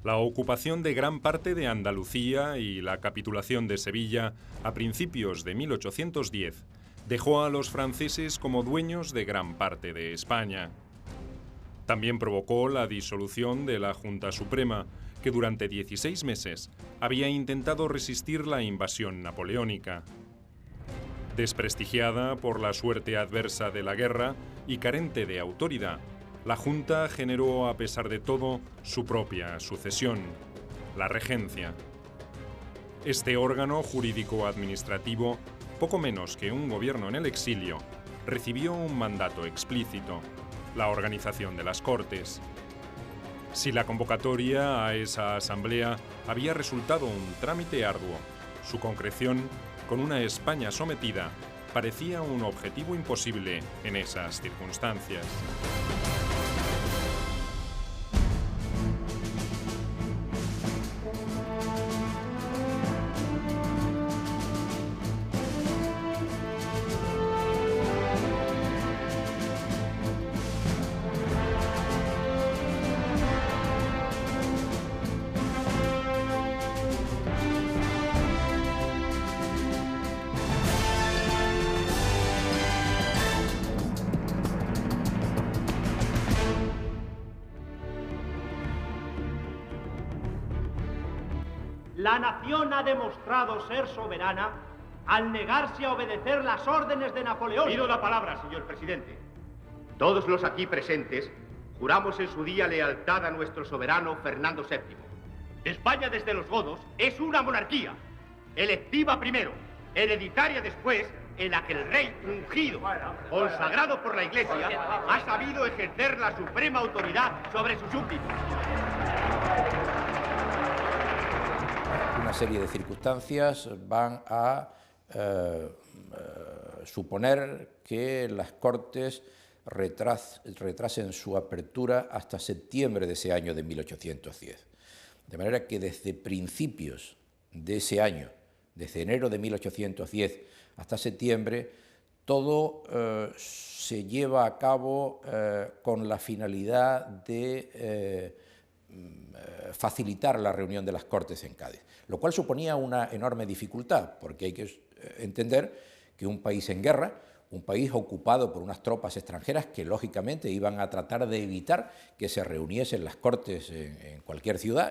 La ocupación de gran parte de Andalucía y la capitulación de Sevilla a principios de 1810 dejó a los franceses como dueños de gran parte de España. También provocó la disolución de la Junta Suprema, que durante 16 meses había intentado resistir la invasión napoleónica. Desprestigiada por la suerte adversa de la guerra y carente de autoridad, la Junta generó, a pesar de todo, su propia sucesión, la regencia. Este órgano jurídico-administrativo, poco menos que un gobierno en el exilio, recibió un mandato explícito: la organización de las Cortes. Si la convocatoria a esa asamblea había resultado un trámite arduo, su concreción, con una España sometida, parecía un objetivo imposible en esas circunstancias. La nación ha demostrado ser soberana al negarse a obedecer las órdenes de Napoleón. Pido la palabra, señor presidente. Todos los aquí presentes juramos en su día lealtad a nuestro soberano Fernando VII. España desde los godos es una monarquía, electiva primero, hereditaria después, en la que el rey ungido, consagrado por la Iglesia, ha sabido ejercer la suprema autoridad sobre sus súbditos. Una serie de circunstancias van a suponer que las Cortes retrasen su apertura hasta septiembre de ese año de 1810. De manera que desde principios de ese año, desde enero de 1810 hasta septiembre, todo se lleva a cabo con la finalidad de facilitar la reunión de las Cortes en Cádiz, lo cual suponía una enorme dificultad, porque hay que entender que un país en guerra, un país ocupado por unas tropas extranjeras que lógicamente iban a tratar de evitar que se reuniesen las Cortes en cualquier ciudad.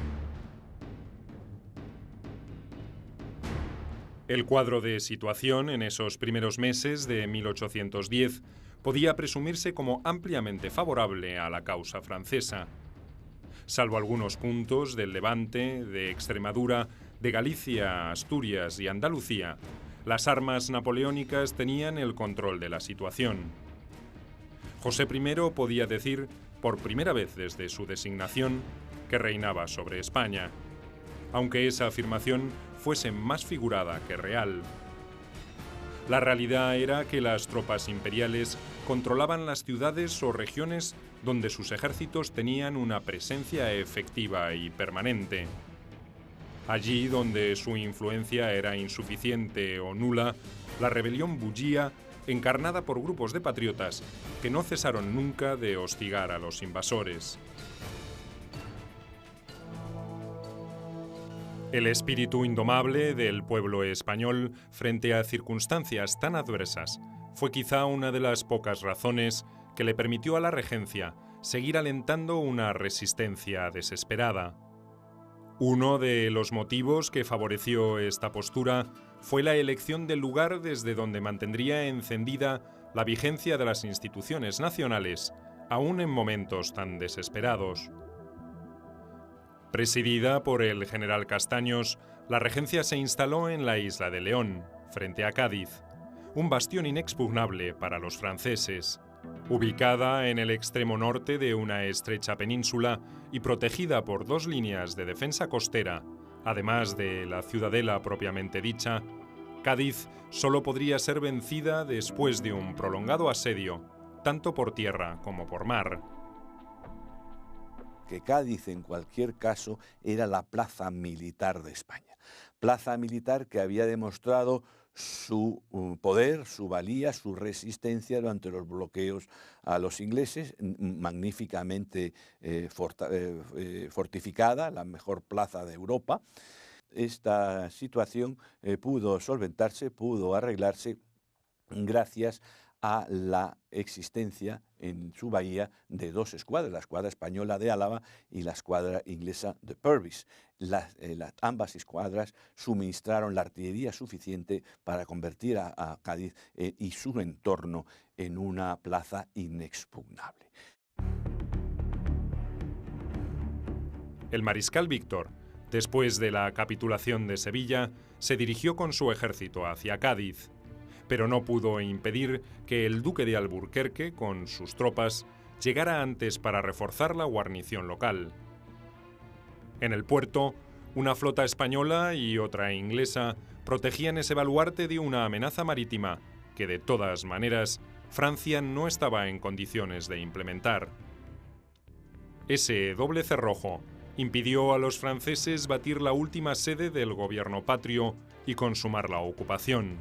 El cuadro de situación en esos primeros meses de 1810 podía presumirse como ampliamente favorable a la causa francesa. Salvo algunos puntos del Levante, de Extremadura, de Galicia, Asturias y Andalucía, las armas napoleónicas tenían el control de la situación. José I podía decir, por primera vez desde su designación, que reinaba sobre España, aunque esa afirmación fuese más figurada que real. La realidad era que las tropas imperiales controlaban las ciudades o regiones donde sus ejércitos tenían una presencia efectiva y permanente. Allí donde su influencia era insuficiente o nula, la rebelión bullía, encarnada por grupos de patriotas que no cesaron nunca de hostigar a los invasores. El espíritu indomable del pueblo español frente a circunstancias tan adversas fue quizá una de las pocas razones que le permitió a la regencia seguir alentando una resistencia desesperada. Uno de los motivos que favoreció esta postura fue la elección del lugar desde donde mantendría encendida la vigencia de las instituciones nacionales, aún en momentos tan desesperados. Presidida por el general Castaños, la regencia se instaló en la isla de León, frente a Cádiz, un bastión inexpugnable para los franceses. Ubicada en el extremo norte de una estrecha península y protegida por dos líneas de defensa costera, además de la ciudadela propiamente dicha, Cádiz solo podría ser vencida después de un prolongado asedio, tanto por tierra como por mar. Que Cádiz, en cualquier caso, era la plaza militar de España. Plaza militar que había demostrado su poder, su valía, su resistencia durante los bloqueos a los ingleses, magníficamente fortificada, la mejor plaza de Europa. Esta situación pudo solventarse, pudo arreglarse gracias a la existencia en su bahía de dos escuadras, la escuadra española de Álava y la escuadra inglesa de Purvis. Ambas escuadras suministraron la artillería suficiente para convertir a Cádiz y su entorno en una plaza inexpugnable. El mariscal Víctor, después de la capitulación de Sevilla, se dirigió con su ejército hacia Cádiz, pero no pudo impedir que el duque de Alburquerque, con sus tropas, llegara antes para reforzar la guarnición local. En el puerto, una flota española y otra inglesa protegían ese baluarte de una amenaza marítima que, de todas maneras, Francia no estaba en condiciones de implementar. Ese doble cerrojo impidió a los franceses batir la última sede del gobierno patrio y consumar la ocupación.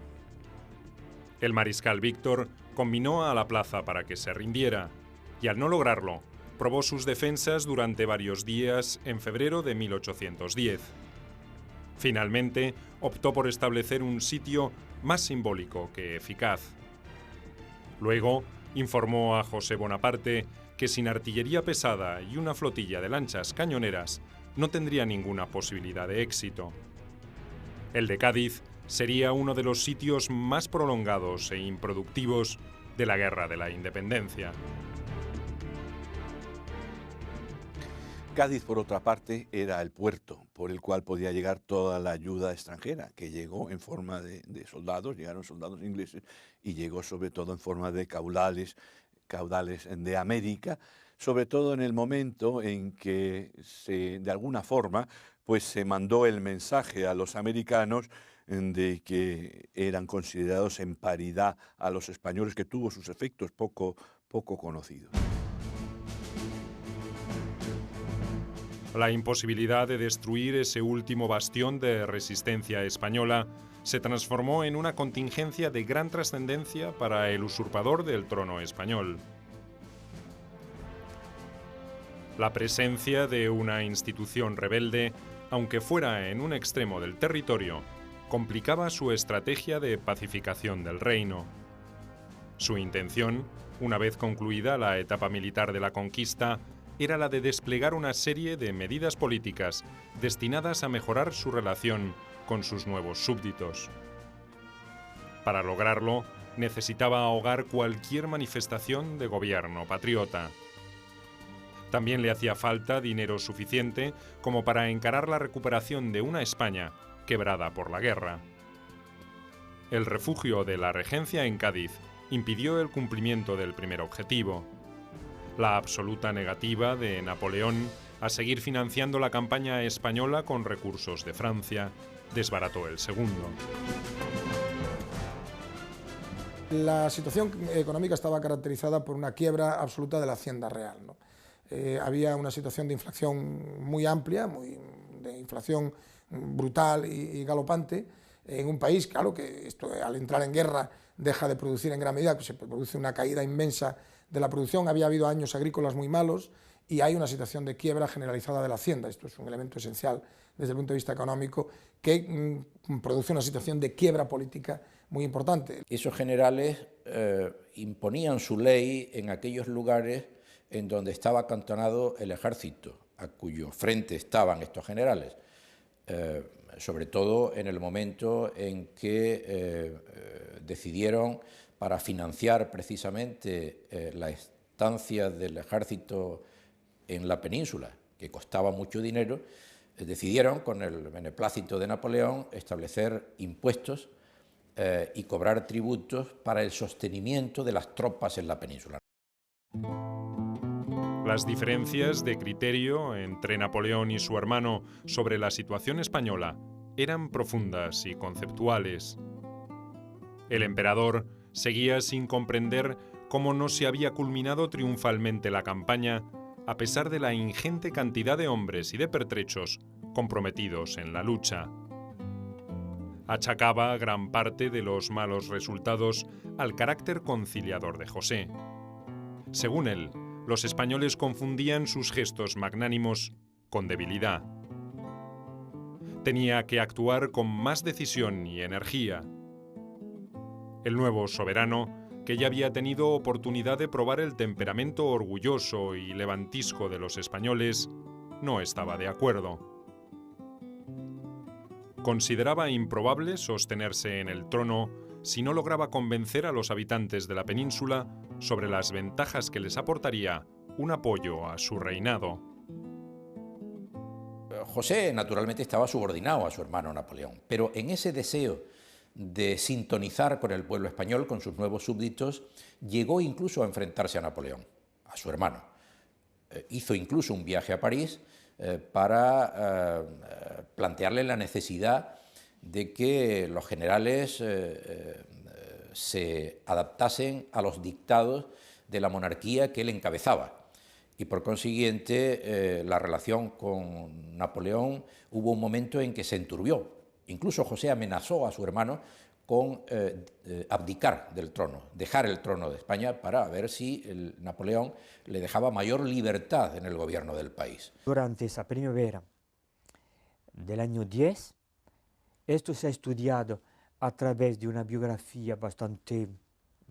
El mariscal Víctor combinó a la plaza para que se rindiera, y al no lograrlo, probó sus defensas durante varios días en febrero de 1810. Finalmente, optó por establecer un sitio más simbólico que eficaz. Luego, informó a José Bonaparte que sin artillería pesada y una flotilla de lanchas cañoneras no tendría ninguna posibilidad de éxito. El de Cádiz sería uno de los sitios más prolongados e improductivos de la Guerra de la Independencia. Cádiz, por otra parte, era el puerto por el cual podía llegar toda la ayuda extranjera, que llegó en forma de soldados, llegaron soldados ingleses, y llegó sobre todo en forma de caudales de América, sobre todo en el momento en que de alguna forma pues se mandó el mensaje a los americanos de que eran considerados en paridad a los españoles, que tuvo sus efectos poco conocidos. La imposibilidad de destruir ese último bastión de resistencia española se transformó en una contingencia de gran trascendencia para el usurpador del trono español. La presencia de una institución rebelde, aunque fuera en un extremo del territorio, complicaba su estrategia de pacificación del reino. Su intención, una vez concluida la etapa militar de la conquista, era la de desplegar una serie de medidas políticas destinadas a mejorar su relación con sus nuevos súbditos. Para lograrlo, necesitaba ahogar cualquier manifestación de gobierno patriota. También le hacía falta dinero suficiente como para encarar la recuperación de una España quebrada por la guerra. El refugio de la regencia en Cádiz impidió el cumplimiento del primer objetivo. La absoluta negativa de Napoleón a seguir financiando la campaña española con recursos de Francia desbarató el segundo. La situación económica estaba caracterizada por una quiebra absoluta de la hacienda real, ¿no? Había una situación de inflación muy amplia, de inflación brutal y galopante, en un país, claro, que esto, al entrar en guerra deja de producir en gran medida, se produce una caída inmensa de la producción, había habido años agrícolas muy malos y hay una situación de quiebra generalizada de la hacienda. Esto es un elemento esencial desde el punto de vista económico que produce una situación de quiebra política muy importante. Esos generales imponían su ley en aquellos lugares en donde estaba acantonado el ejército, a cuyo frente estaban estos generales, sobre todo en el momento en que decidieron, para financiar precisamente la estancia del ejército en la península, que costaba mucho dinero, decidieron, con el beneplácito de Napoleón, establecer impuestos y cobrar tributos para el sostenimiento de las tropas en la península. Las diferencias de criterio entre Napoleón y su hermano sobre la situación española eran profundas y conceptuales. El emperador seguía sin comprender cómo no se había culminado triunfalmente la campaña, a pesar de la ingente cantidad de hombres y de pertrechos comprometidos en la lucha. Achacaba gran parte de los malos resultados al carácter conciliador de José. Según él, los españoles confundían sus gestos magnánimos con debilidad. Tenía que actuar con más decisión y energía. El nuevo soberano, que ya había tenido oportunidad de probar el temperamento orgulloso y levantisco de los españoles, no estaba de acuerdo. Consideraba improbable sostenerse en el trono si no lograba convencer a los habitantes de la península sobre las ventajas que les aportaría un apoyo a su reinado. José, naturalmente, estaba subordinado a su hermano Napoleón, pero en ese deseo de sintonizar con el pueblo español, con sus nuevos súbditos, llegó incluso a enfrentarse a Napoleón, a su hermano. Hizo incluso un viaje a París para plantearle la necesidad de que los generales se adaptasen a los dictados de la monarquía que él encabezaba. Y por consiguiente, la relación con Napoleón hubo un momento en que se enturbió. Incluso José amenazó a su hermano con abdicar del trono, dejar el trono de España para ver si Napoleón le dejaba mayor libertad en el gobierno del país. Durante esa primavera del año 10, esto se ha estudiado a través de una biografía bastante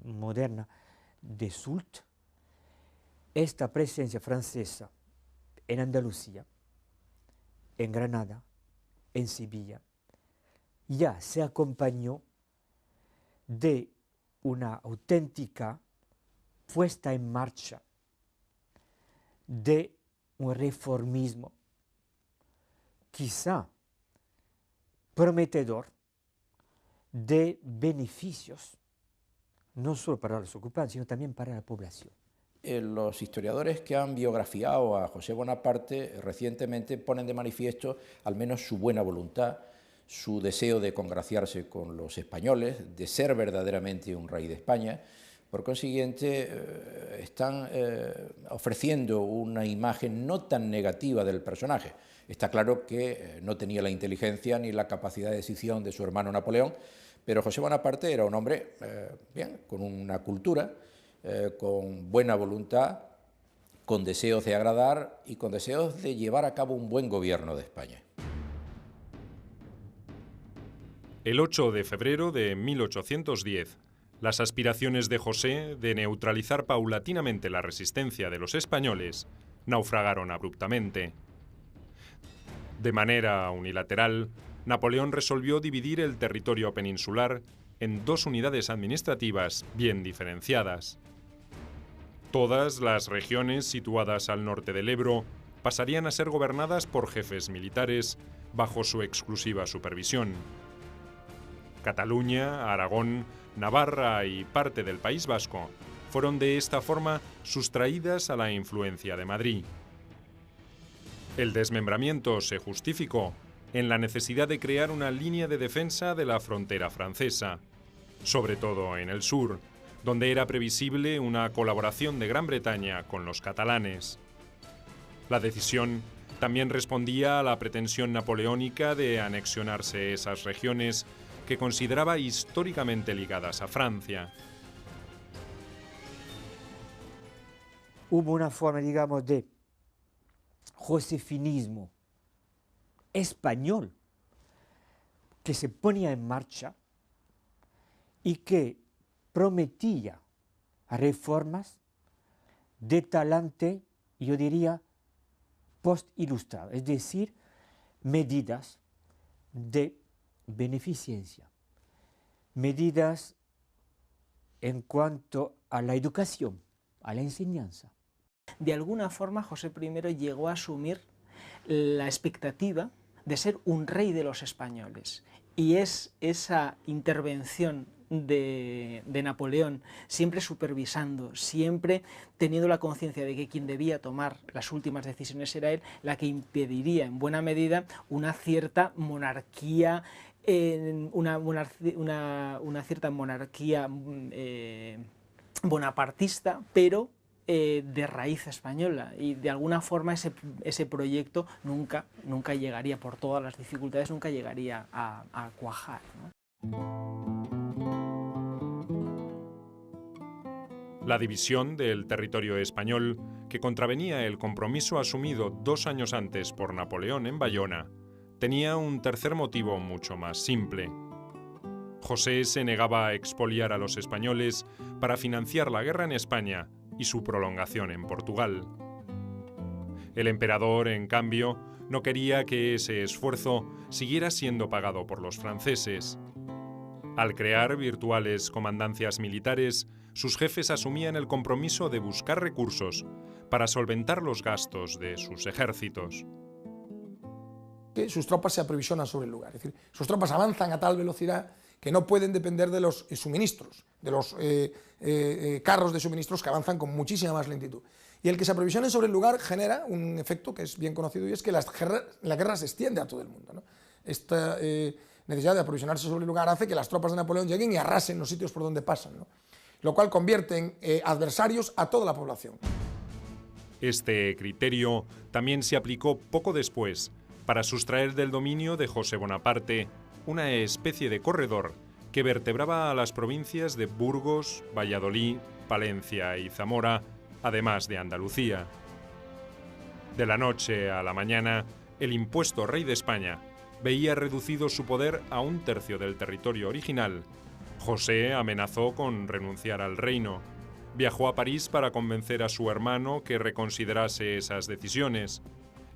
moderna de Soult. Esta presencia francesa en Andalucía, en Granada, en Sevilla, ya se acompañó de una auténtica puesta en marcha de un reformismo quizá prometedor de beneficios, no solo para los ocupantes, sino también para la población. Los historiadores que han biografiado a José Bonaparte recientemente ponen de manifiesto al menos su buena voluntad, su deseo de congraciarse con los españoles, de ser verdaderamente un rey de España. Por consiguiente, están ofreciendo una imagen no tan negativa del personaje. Está claro que no tenía la inteligencia ni la capacidad de decisión de su hermano Napoleón, pero José Bonaparte era un hombre con una cultura, con buena voluntad, con deseos de agradar y con deseos de llevar a cabo un buen gobierno de España. El 8 de febrero de 1810, las aspiraciones de José de neutralizar paulatinamente la resistencia de los españoles naufragaron abruptamente. De manera unilateral, Napoleón resolvió dividir el territorio peninsular en dos unidades administrativas bien diferenciadas. Todas las regiones situadas al norte del Ebro pasarían a ser gobernadas por jefes militares bajo su exclusiva supervisión. Cataluña, Aragón, Navarra y parte del País Vasco fueron de esta forma sustraídas a la influencia de Madrid. El desmembramiento se justificó en la necesidad de crear una línea de defensa de la frontera francesa, sobre todo en el sur, donde era previsible una colaboración de Gran Bretaña con los catalanes. La decisión también respondía a la pretensión napoleónica de anexionarse esas regiones que consideraba históricamente ligadas a Francia. Hubo una forma, digamos, de josefinismo español que se ponía en marcha y que prometía reformas de talante, yo diría, post-ilustrado, es decir, medidas de beneficencia, medidas en cuanto a la educación, a la enseñanza. De alguna forma, José I llegó a asumir la expectativa de ser un rey de los españoles, y es esa intervención de Napoleón, siempre supervisando, siempre teniendo la conciencia de que quien debía tomar las últimas decisiones era él, la que impediría en buena medida una cierta monarquía, una cierta monarquía bonapartista, pero de raíz española, y de alguna forma ese proyecto nunca llegaría, por todas las dificultades, nunca llegaría a cuajar, ¿no? La división del territorio español, que contravenía el compromiso asumido 2 años antes por Napoleón en Bayona, tenía un tercer motivo mucho más simple. José se negaba a expoliar a los españoles para financiar la guerra en España y su prolongación en Portugal. El emperador, en cambio, no quería que ese esfuerzo siguiera siendo pagado por los franceses. Al crear virtuales comandancias militares, sus jefes asumían el compromiso de buscar recursos para solventar los gastos de sus ejércitos. Sus tropas se aprovisionan sobre el lugar, es decir, sus tropas avanzan a tal velocidad que no pueden depender de los suministros, de los carros de suministros que avanzan con muchísima más lentitud. Y el que se aprovisionen sobre el lugar genera un efecto que es bien conocido, y es que la guerra se extiende a todo el mundo, ¿no? Esta necesidad de aprovisionarse sobre el lugar hace que las tropas de Napoleón lleguen y arrasen los sitios por donde pasan, ¿no? Lo cual convierte en adversarios a toda la población. Este criterio también se aplicó poco después para sustraer del dominio de José Bonaparte una especie de corredor que vertebraba a las provincias de Burgos, Valladolid, Palencia y Zamora, además de Andalucía. De la noche a la mañana, el impuesto rey de España veía reducido su poder a 1/3 del territorio original. José amenazó con renunciar al reino. Viajó a París para convencer a su hermano que reconsiderase esas decisiones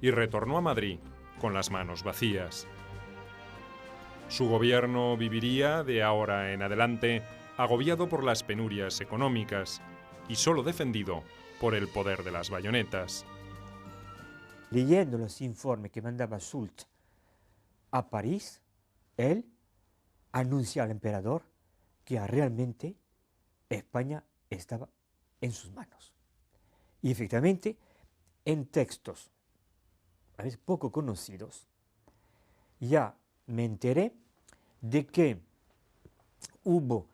y retornó a Madrid con las manos vacías. Su gobierno viviría de ahora en adelante agobiado por las penurias económicas y solo defendido por el poder de las bayonetas. Leyendo los informes que mandaba Soult a París, él anuncia al emperador que realmente España estaba en sus manos. Y efectivamente, en textos a veces poco conocidos, ya me enteré de que hubo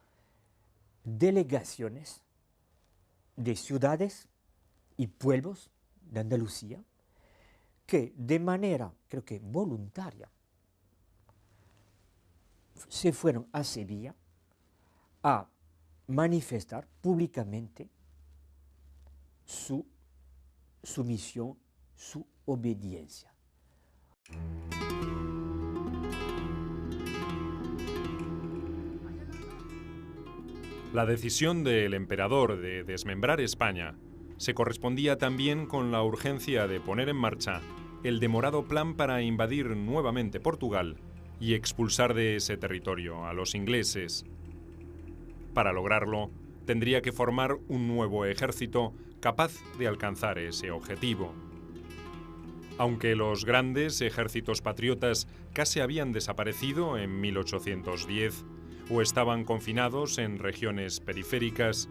delegaciones de ciudades y pueblos de Andalucía que de manera, creo que voluntaria, se fueron a Sevilla a manifestar públicamente su sumisión, su obediencia. La decisión del emperador de desmembrar España se correspondía también con la urgencia de poner en marcha el demorado plan para invadir nuevamente Portugal y expulsar de ese territorio a los ingleses. Para lograrlo, tendría que formar un nuevo ejército capaz de alcanzar ese objetivo. Aunque los grandes ejércitos patriotas casi habían desaparecido en 1810 o estaban confinados en regiones periféricas,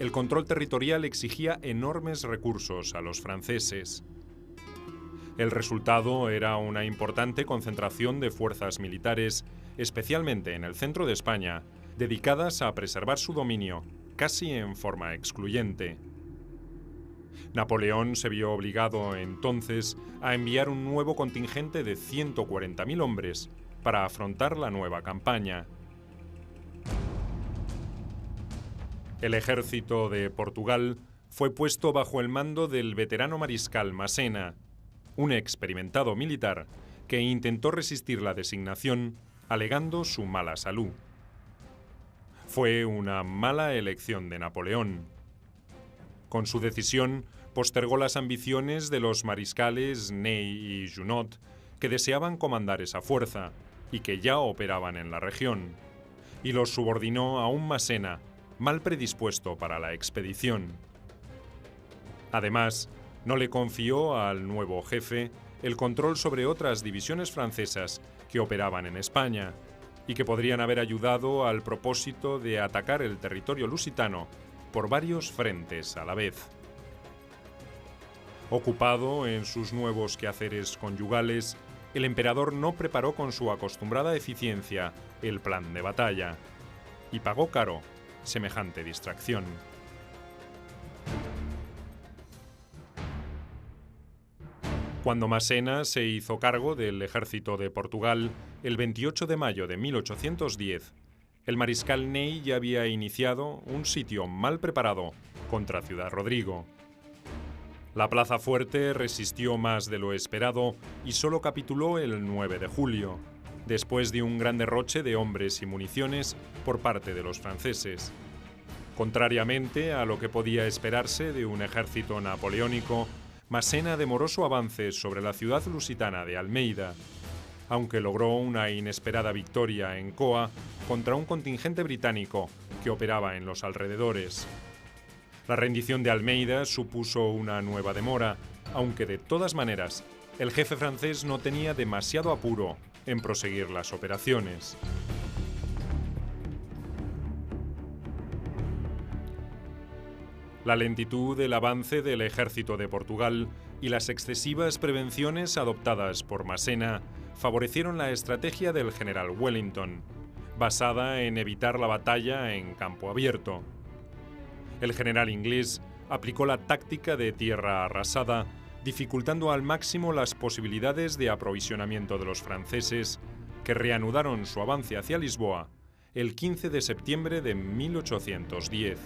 el control territorial exigía enormes recursos a los franceses. El resultado era una importante concentración de fuerzas militares, especialmente en el centro de España, dedicadas a preservar su dominio, casi en forma excluyente. Napoleón se vio obligado entonces a enviar un nuevo contingente de 140.000 hombres para afrontar la nueva campaña. El ejército de Portugal fue puesto bajo el mando del veterano mariscal Massena, un experimentado militar que intentó resistir la designación alegando su mala salud. Fue una mala elección de Napoleón. Con su decisión, postergó las ambiciones de los mariscales Ney y Junot, que deseaban comandar esa fuerza y que ya operaban en la región, y los subordinó a un Massena mal predispuesto para la expedición. Además, no le confió al nuevo jefe el control sobre otras divisiones francesas que operaban en España y que podrían haber ayudado al propósito de atacar el territorio lusitano por varios frentes a la vez. Ocupado en sus nuevos quehaceres conyugales, el emperador no preparó con su acostumbrada eficiencia el plan de batalla y pagó caro semejante distracción. Cuando Massena se hizo cargo del ejército de Portugal el 28 de mayo de 1810, el mariscal Ney ya había iniciado un sitio mal preparado contra Ciudad Rodrigo. La plaza fuerte resistió más de lo esperado y solo capituló el 9 de julio, después de un gran derroche de hombres y municiones por parte de los franceses. Contrariamente a lo que podía esperarse de un ejército napoleónico, Massena demoró su avance sobre la ciudad lusitana de Almeida, aunque logró una inesperada victoria en Coa contra un contingente británico que operaba en los alrededores. La rendición de Almeida supuso una nueva demora, aunque de todas maneras el jefe francés no tenía demasiado apuro en proseguir las operaciones. La lentitud del avance del ejército de Portugal y las excesivas prevenciones adoptadas por Massena favorecieron la estrategia del general Wellington, basada en evitar la batalla en campo abierto. El general inglés aplicó la táctica de tierra arrasada, dificultando al máximo las posibilidades de aprovisionamiento de los franceses, que reanudaron su avance hacia Lisboa el 15 de septiembre de 1810.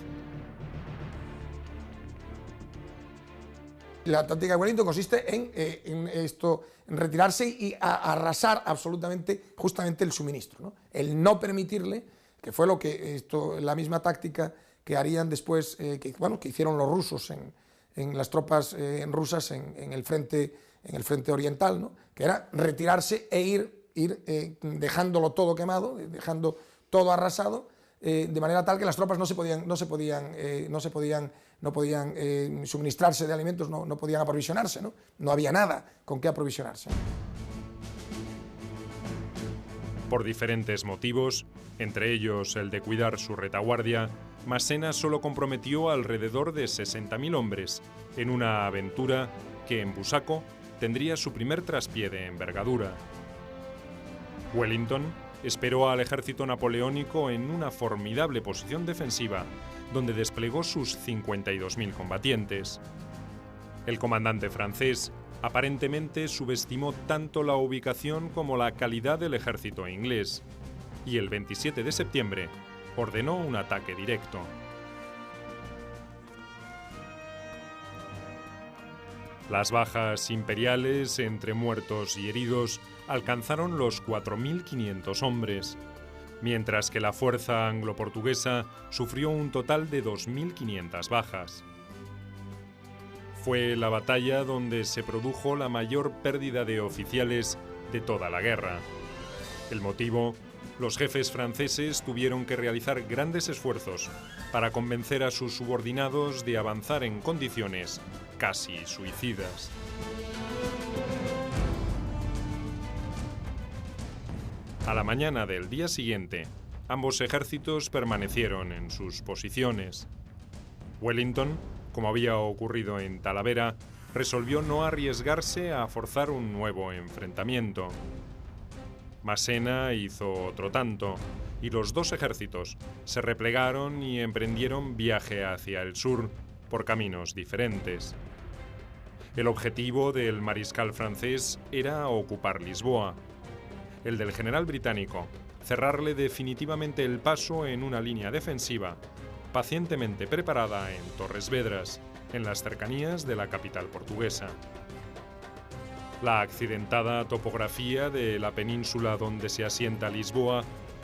La táctica de Wellington consiste en retirarse y arrasar absolutamente justamente el suministro, ¿no? El no permitirle, que fue lo que la misma táctica que harían después, que hicieron los rusos en las tropas rusas en el frente oriental, ¿no? Que era retirarse e ir dejándolo todo quemado, dejando todo arrasado, de manera tal que las tropas no podían suministrarse de alimentos, no podían aprovisionarse, no había nada con qué aprovisionarse. Por diferentes motivos, entre ellos el de cuidar su retaguardia, Massena solo comprometió alrededor de 60.000 hombres en una aventura que en Busaco tendría su primer traspié de envergadura. Wellington esperó al ejército napoleónico en una formidable posición defensiva, donde desplegó sus 52.000 combatientes. El comandante francés aparentemente subestimó tanto la ubicación como la calidad del ejército inglés, y el 27 de septiembre ordenó un ataque directo. Las bajas imperiales, entre muertos y heridos, alcanzaron los 4.500 hombres, mientras que la fuerza anglo-portuguesa sufrió un total de 2.500 bajas. Fue la batalla donde se produjo la mayor pérdida de oficiales de toda la guerra. El motivo: los jefes franceses tuvieron que realizar grandes esfuerzos para convencer a sus subordinados de avanzar en condiciones casi suicidas. A la mañana del día siguiente, ambos ejércitos permanecieron en sus posiciones. Wellington, como había ocurrido en Talavera, resolvió no arriesgarse a forzar un nuevo enfrentamiento. Massena hizo otro tanto, y los dos ejércitos se replegaron y emprendieron viaje hacia el sur por caminos diferentes. El objetivo del mariscal francés era ocupar Lisboa. El del general británico, cerrarle definitivamente el paso en una línea defensiva, pacientemente preparada en Torres Vedras, en las cercanías de la capital portuguesa. La accidentada topografía de la península donde se asienta Lisboa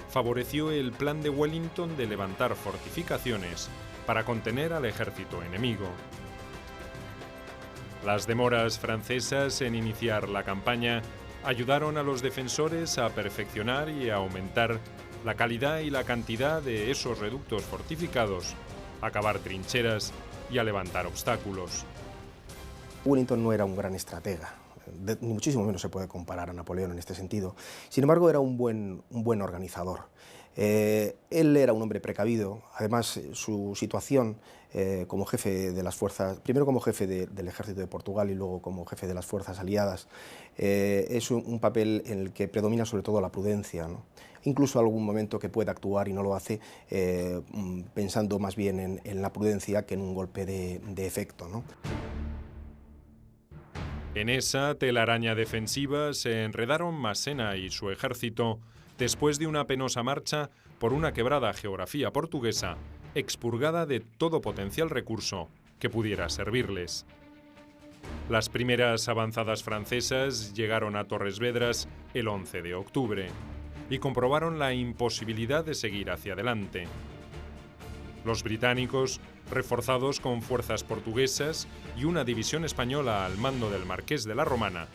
favoreció el plan de Wellington de levantar fortificaciones para contener al ejército enemigo. Las demoras francesas en iniciar la campaña ayudaron a los defensores a perfeccionar y a aumentar la calidad y la cantidad de esos reductos fortificados, a cavar trincheras y a levantar obstáculos. Wellington no era un gran estratega, ni muchísimo menos se puede comparar a Napoleón en este sentido. Sin embargo, era un buen organizador. Él era un hombre precavido, además su situación como jefe de las fuerzas, primero como jefe del ejército de Portugal y luego como jefe de las fuerzas aliadas, es un papel en el que predomina sobre todo la prudencia, ¿no? Incluso algún momento que puede actuar y no lo hace pensando más bien en la prudencia que en un golpe de efecto, ¿no? En esa telaraña defensiva se enredaron Massena y su ejército después de una penosa marcha por una quebrada geografía portuguesa, expurgada de todo potencial recurso que pudiera servirles. Las primeras avanzadas francesas llegaron a Torres Vedras el 11 de octubre y comprobaron la imposibilidad de seguir hacia adelante. Los británicos, reforzados con fuerzas portuguesas y una división española al mando del Marqués de la Romana,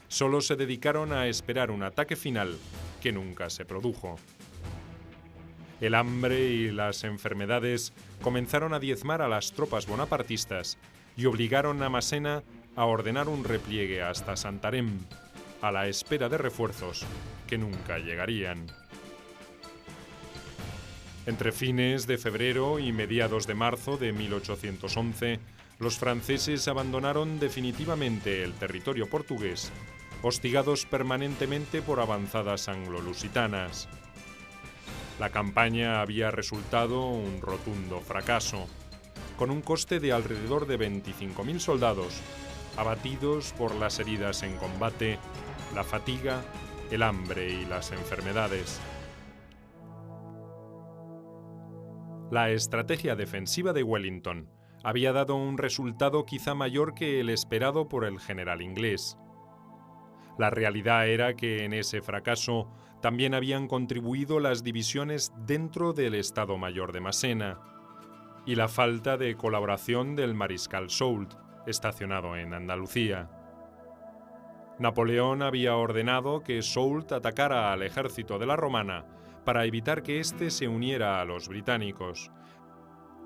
solo se dedicaron a esperar un ataque final que nunca se produjo. El hambre y las enfermedades comenzaron a diezmar a las tropas bonapartistas y obligaron a Massena a ordenar un repliegue hasta Santarém, a la espera de refuerzos que nunca llegarían. Entre fines de febrero y mediados de marzo de 1811, los franceses abandonaron definitivamente el territorio portugués, hostigados permanentemente por avanzadas anglo-lusitanas. La campaña había resultado un rotundo fracaso, con un coste de alrededor de 25.000 soldados, abatidos por las heridas en combate, la fatiga, el hambre y las enfermedades. La estrategia defensiva de Wellington había dado un resultado quizá mayor que el esperado por el general inglés. La realidad era que en ese fracaso también habían contribuido las divisiones dentro del Estado Mayor de Massena y la falta de colaboración del mariscal Soult, estacionado en Andalucía. Napoleón había ordenado que Soult atacara al ejército de la Romana para evitar que éste se uniera a los británicos.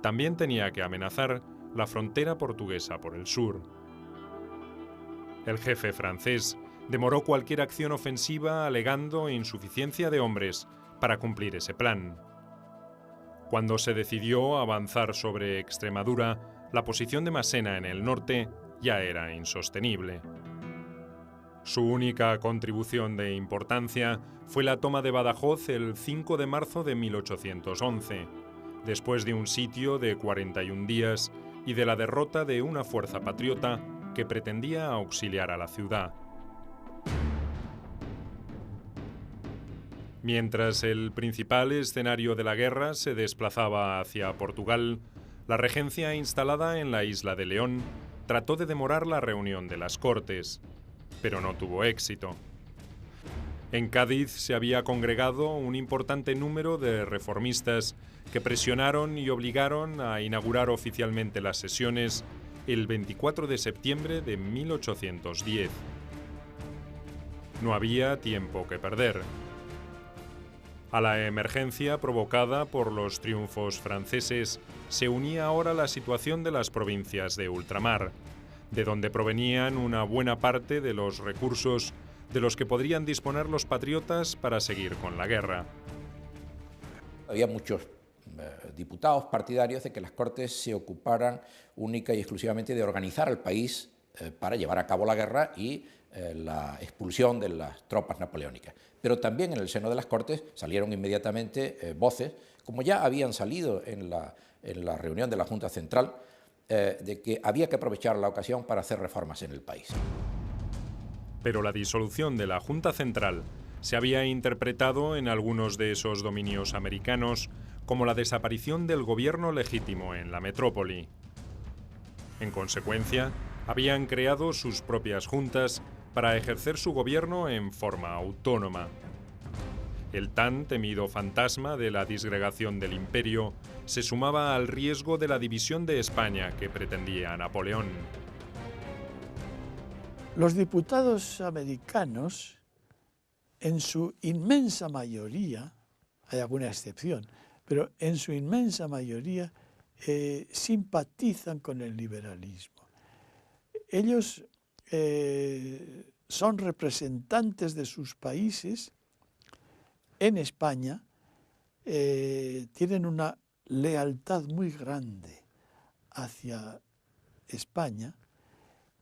También tenía que amenazar la frontera portuguesa por el sur. El jefe francés demoró cualquier acción ofensiva alegando insuficiencia de hombres para cumplir ese plan. Cuando se decidió avanzar sobre Extremadura, la posición de Massena en el norte ya era insostenible. Su única contribución de importancia fue la toma de Badajoz el 5 de marzo de 1811, después de un sitio de 41 días y de la derrota de una fuerza patriota que pretendía auxiliar a la ciudad. Mientras el principal escenario de la guerra se desplazaba hacia Portugal, la regencia instalada en la isla de León trató de demorar la reunión de las Cortes, pero no tuvo éxito. En Cádiz se había congregado un importante número de reformistas que presionaron y obligaron a inaugurar oficialmente las sesiones el 24 de septiembre de 1810. No había tiempo que perder. A la emergencia provocada por los triunfos franceses se unía ahora la situación de las provincias de ultramar, de donde provenían una buena parte de los recursos de los que podrían disponer los patriotas para seguir con la guerra. Había muchos diputados partidarios de que las Cortes se ocuparan única y exclusivamente de organizar al país para llevar a cabo la guerra y la expulsión de las tropas napoleónicas. Pero también en el seno de las Cortes salieron inmediatamente voces, como ya habían salido en la reunión de la Junta Central, de que había que aprovechar la ocasión para hacer reformas en el país. Pero la disolución de la Junta Central se había interpretado en algunos de esos dominios americanos como la desaparición del gobierno legítimo en la metrópoli. En consecuencia, habían creado sus propias juntas para ejercer su gobierno en forma autónoma. El tan temido fantasma de la disgregación del imperio se sumaba al riesgo de la división de España que pretendía Napoleón. Los diputados americanos, en su inmensa mayoría, hay alguna excepción, pero en su inmensa mayoría simpatizan con el liberalismo. Ellos son representantes de sus países en España, tienen una lealtad muy grande hacia España,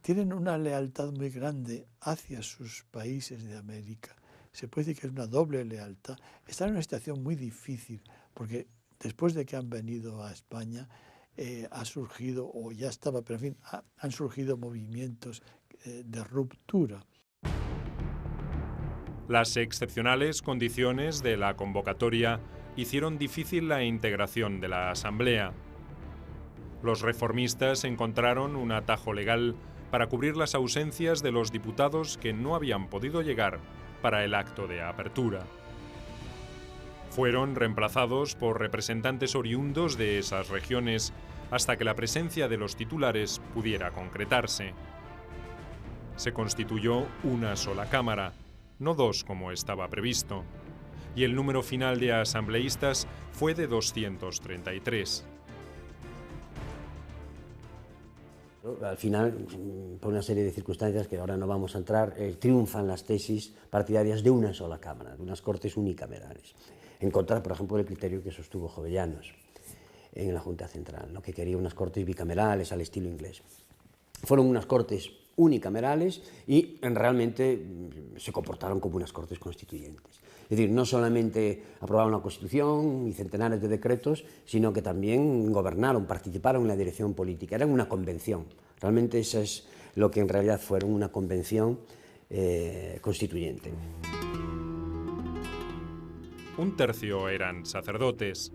tienen una lealtad muy grande hacia sus países de América. Se puede decir que es una doble lealtad. Están en una situación muy difícil, porque después de que han venido a España, ha surgido, o ya estaba, pero en fin, han surgido movimientos de ruptura. Las excepcionales condiciones de la convocatoria hicieron difícil la integración de la Asamblea. Los reformistas encontraron un atajo legal para cubrir las ausencias de los diputados que no habían podido llegar para el acto de apertura. Fueron reemplazados por representantes oriundos de esas regiones hasta que la presencia de los titulares pudiera concretarse. Se constituyó una sola Cámara, no dos como estaba previsto, y el número final de asambleístas fue de 233. Al final, por una serie de circunstancias que ahora no vamos a entrar, triunfan las tesis partidarias de una sola Cámara, de unas Cortes unicamerales, en contra, por ejemplo, del criterio que sostuvo Jovellanos en la Junta Central, ¿no?, que quería unas Cortes bicamerales al estilo inglés. Fueron unas Cortes unicamerales y realmente se comportaron como unas Cortes constituyentes. Es decir, no solamente aprobaron la Constitución y centenares de decretos, sino que también gobernaron, participaron en la dirección política. Eran una convención. Realmente eso es lo que en realidad fueron, una convención constituyente. Un tercio eran sacerdotes.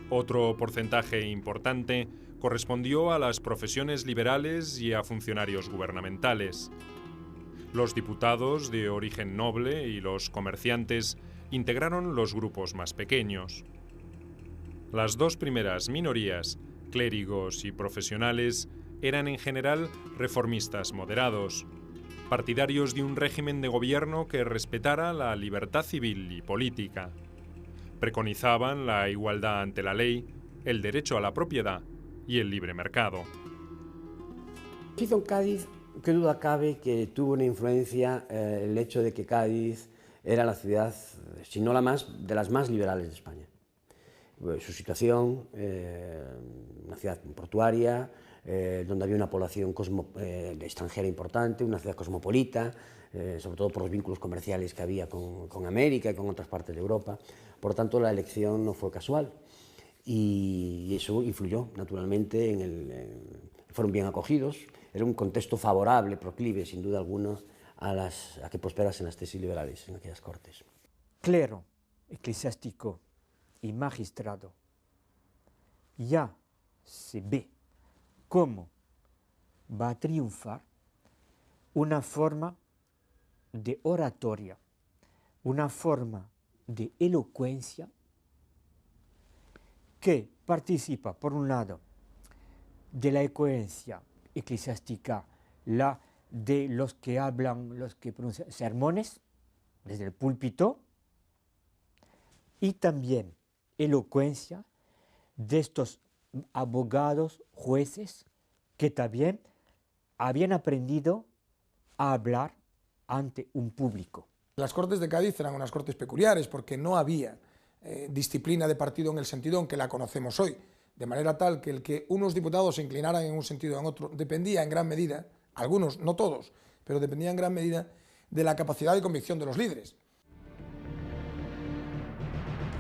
Otro porcentaje importante correspondió a las profesiones liberales y a funcionarios gubernamentales. Los diputados de origen noble y los comerciantes integraron los grupos más pequeños. Las dos primeras minorías, clérigos y profesionales, eran en general reformistas moderados, partidarios de un régimen de gobierno que respetara la libertad civil y política. Preconizaban la igualdad ante la ley, el derecho a la propiedad y el libre mercado. Hizo en Cádiz, qué duda cabe que tuvo una influencia el hecho de que Cádiz era la ciudad, si no la más, de las más liberales de España. Su situación, una ciudad portuaria, donde había una población extranjera importante, una ciudad cosmopolita, sobre todo por los vínculos comerciales que había con América y con otras partes de Europa. Por lo tanto, la elección no fue casual y eso influyó naturalmente fueron bien acogidos. Era un contexto favorable, proclive, sin duda alguna, a que prosperasen las tesis liberales en aquellas Cortes. Clero, eclesiástico y magistrado, ya se ve cómo va a triunfar una forma de oratoria, una forma de elocuencia que participa, por un lado, de la elocuencia eclesiástica, la de los que hablan, los que pronuncian sermones desde el púlpito, y también elocuencia de estos abogados, jueces, que también habían aprendido a hablar ante un público. Las Cortes de Cádiz eran unas Cortes peculiares porque no había disciplina de partido en el sentido en que la conocemos hoy, de manera tal que el que unos diputados se inclinaran en un sentido o en otro dependía en gran medida, algunos, no todos, pero dependía en gran medida de la capacidad de convicción de los líderes.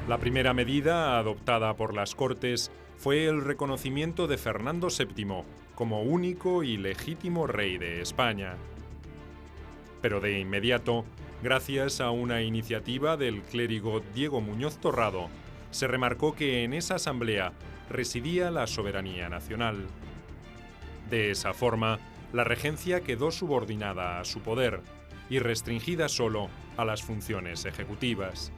La primera medida adoptada por las Cortes fue el reconocimiento de Fernando VII como único y legítimo rey de España. Pero de inmediato, gracias a una iniciativa del clérigo Diego Muñoz Torrado, se remarcó que en esa asamblea residía la soberanía nacional. De esa forma, la regencia quedó subordinada a su poder y restringida solo a las funciones ejecutivas.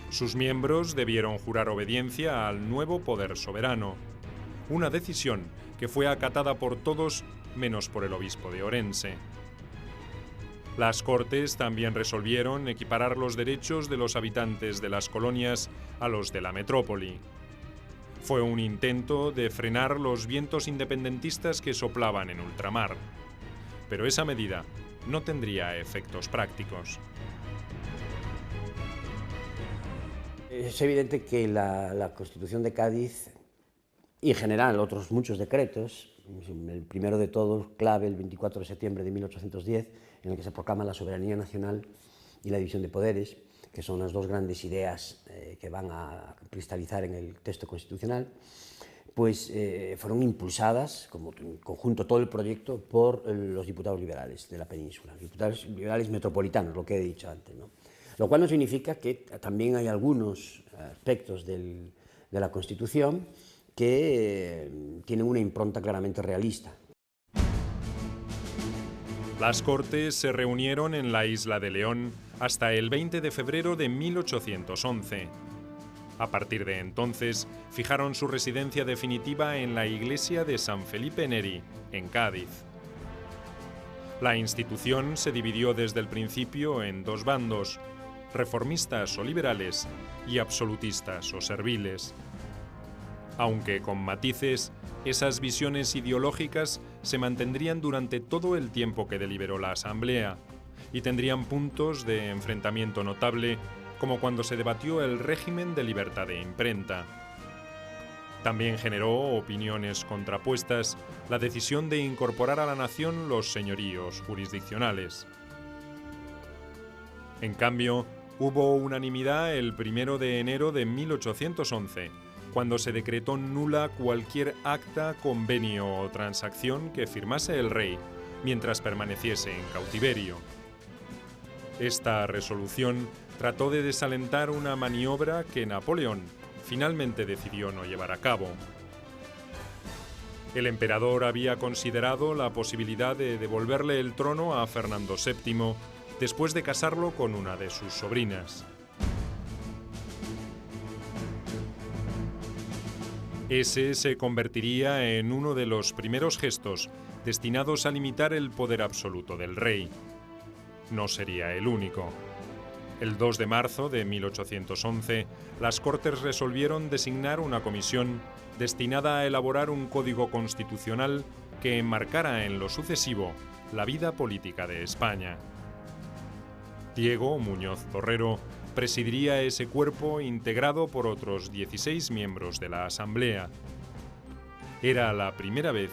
Sus miembros debieron jurar obediencia al nuevo poder soberano, una decisión que fue acatada por todos menos por el obispo de Orense. Las Cortes también resolvieron equiparar los derechos de los habitantes de las colonias a los de la metrópoli. Fue un intento de frenar los vientos independentistas que soplaban en ultramar, pero esa medida no tendría efectos prácticos. Es evidente que la Constitución de Cádiz y en general otros muchos decretos, el primero de todos, clave, el 24 de septiembre de 1810, en el que se proclama la soberanía nacional y la división de poderes, que son las dos grandes ideas que van a cristalizar en el texto constitucional, pues fueron impulsadas, como en conjunto todo el proyecto, por los diputados liberales de la península, diputados liberales metropolitanos, lo que he dicho antes, ¿no? Lo cual no significa que también hay algunos aspectos de la Constitución que tienen una impronta claramente realista. Las Cortes se reunieron en la isla de León hasta el 20 de febrero de 1811. A partir de entonces, fijaron su residencia definitiva en la iglesia de San Felipe Neri, en Cádiz. La institución se dividió desde el principio en dos bandos, reformistas o liberales y absolutistas o serviles. Aunque con matices, esas visiones ideológicas se mantendrían durante todo el tiempo que deliberó la Asamblea y tendrían puntos de enfrentamiento notable, como cuando se debatió el régimen de libertad de imprenta. También generó opiniones contrapuestas la decisión de incorporar a la nación los señoríos jurisdiccionales. En cambio, hubo unanimidad el 1 de enero de 1811, cuando se decretó nula cualquier acta, convenio o transacción que firmase el rey mientras permaneciese en cautiverio. Esta resolución trató de desalentar una maniobra que Napoleón finalmente decidió no llevar a cabo. El emperador había considerado la posibilidad de devolverle el trono a Fernando VII después de casarlo con una de sus sobrinas. Ese se convertiría en uno de los primeros gestos destinados a limitar el poder absoluto del rey. No sería el único. El 2 de marzo de 1811, las Cortes resolvieron designar una comisión destinada a elaborar un código constitucional que enmarcara en lo sucesivo la vida política de España. Diego Muñoz Torrero presidiría ese cuerpo integrado por otros 16 miembros de la Asamblea. Era la primera vez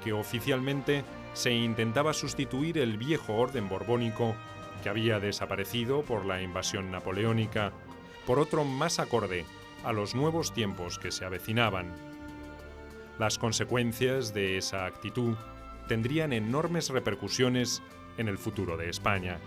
que oficialmente se intentaba sustituir el viejo orden borbónico, que había desaparecido por la invasión napoleónica, por otro más acorde a los nuevos tiempos que se avecinaban. Las consecuencias de esa actitud tendrían enormes repercusiones en el futuro de España.